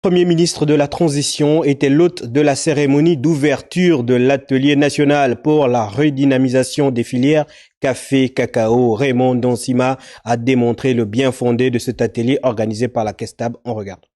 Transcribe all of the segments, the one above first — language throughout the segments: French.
Le Premier ministre de la Transition était l'hôte de la cérémonie d'ouverture de l'atelier national pour la redynamisation des filières café-cacao. Raymond Donsima a démontré le bien fondé de cet atelier organisé par la KESTAB. On regarde.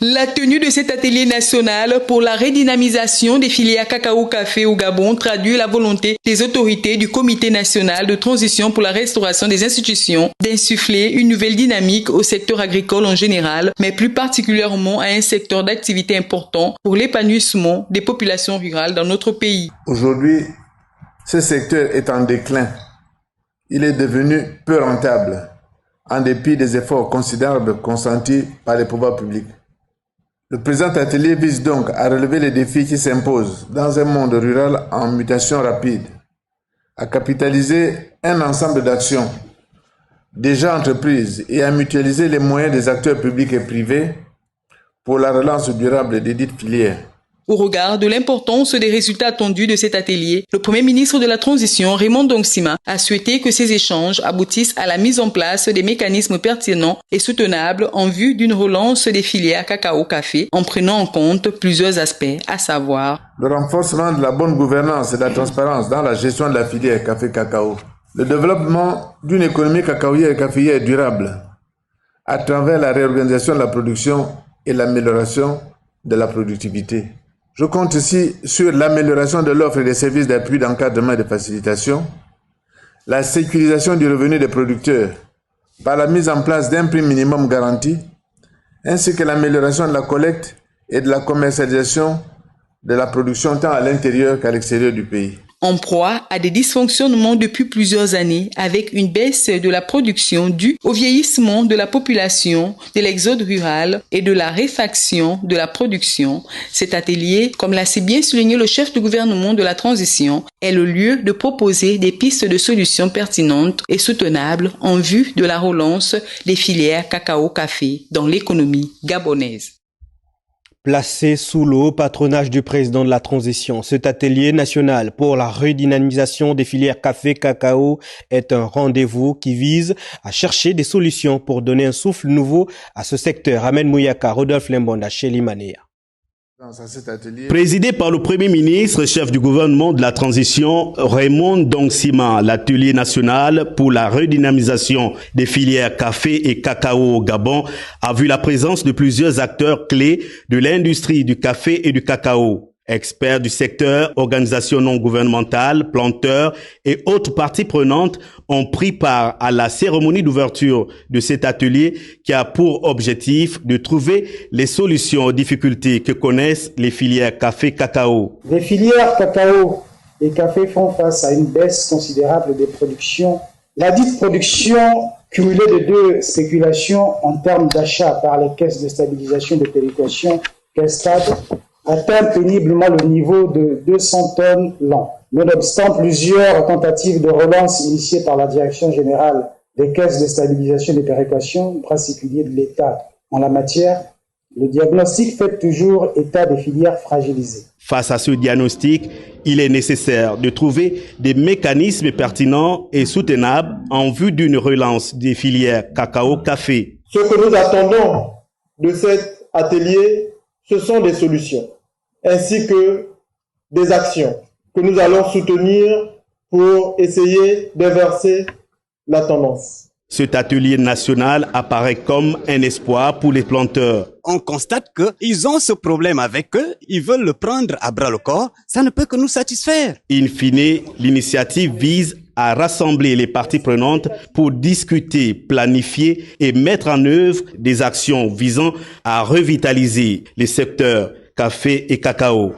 La tenue de cet atelier national pour la redynamisation des filières cacao-café au Gabon traduit la volonté des autorités du Comité national de transition pour la restauration des institutions d'insuffler une nouvelle dynamique au secteur agricole en général, mais plus particulièrement à un secteur d'activité important pour l'épanouissement des populations rurales dans notre pays. Aujourd'hui, ce secteur est en déclin. Il est devenu peu rentable, en dépit des efforts considérables consentis par les pouvoirs publics. Le présent atelier vise donc à relever les défis qui s'imposent dans un monde rural en mutation rapide, à capitaliser un ensemble d'actions déjà entreprises et à mutualiser les moyens des acteurs publics et privés pour la relance durable des dites filières. Au regard de l'importance des résultats attendus de cet atelier, le Premier ministre de la Transition, Raymond Donsima, a souhaité que ces échanges aboutissent à la mise en place des mécanismes pertinents et soutenables en vue d'une relance des filières cacao-café en prenant en compte plusieurs aspects, à savoir le renforcement de la bonne gouvernance et de la transparence dans la gestion de la filière café-cacao, le développement d'une économie cacaoyère et caféière durable à travers la réorganisation de la production et l'amélioration de la productivité. Je compte ici sur l'amélioration de l'offre et des services d'appui, d'encadrement et de facilitation, la sécurisation du revenu des producteurs par la mise en place d'un prix minimum garanti, ainsi que l'amélioration de la collecte et de la commercialisation de la production tant à l'intérieur qu'à l'extérieur du pays. En proie à des dysfonctionnements depuis plusieurs années avec une baisse de la production due au vieillissement de la population, de l'exode rural et de la réfaction de la production. Cet atelier, comme l'a si bien souligné le chef du gouvernement de la transition, est le lieu de proposer des pistes de solutions pertinentes et soutenables en vue de la relance des filières cacao-café dans l'économie gabonaise. Placé sous le haut patronage du président de la transition, cet atelier national pour la redynamisation des filières café-cacao est un rendez-vous qui vise à chercher des solutions pour donner un souffle nouveau à ce secteur. Ahmed Mouyaka, Rodolphe Lembonda, Chéli Manea. Présidé par le Premier ministre, chef du gouvernement de la transition, Raymond Donsima, l'atelier national pour la redynamisation des filières café et cacao au Gabon a vu la présence de plusieurs acteurs clés de l'industrie du café et du cacao. Experts du secteur, organisations non gouvernementales, planteurs et autres parties prenantes ont pris part à la cérémonie d'ouverture de cet atelier qui a pour objectif de trouver les solutions aux difficultés que connaissent les filières café-cacao. Les filières cacao et café font face à une baisse considérable des productions. La dite production cumulée de deux spéculations en termes d'achat par les caisses de stabilisation de péréquation, KESTAB, atteint péniblement le niveau de 200 tonnes l'an. Nonobstant plusieurs tentatives de relance initiées par la Direction générale des caisses de stabilisation des péréquations, en particulier de l'État en la matière, le diagnostic fait toujours état des filières fragilisées. Face à ce diagnostic, il est nécessaire de trouver des mécanismes pertinents et soutenables en vue d'une relance des filières cacao-café. Ce que nous attendons de cet atelier, ce sont des solutions, ainsi que des actions que nous allons soutenir pour essayer d'inverser la tendance. Cet atelier national apparaît comme un espoir pour les planteurs. On constate qu'ils ont ce problème avec eux, ils veulent le prendre à bras le corps, ça ne peut que nous satisfaire. In fine, l'initiative vise à rassembler les parties prenantes pour discuter, planifier et mettre en œuvre des actions visant à revitaliser les secteurs café et cacao.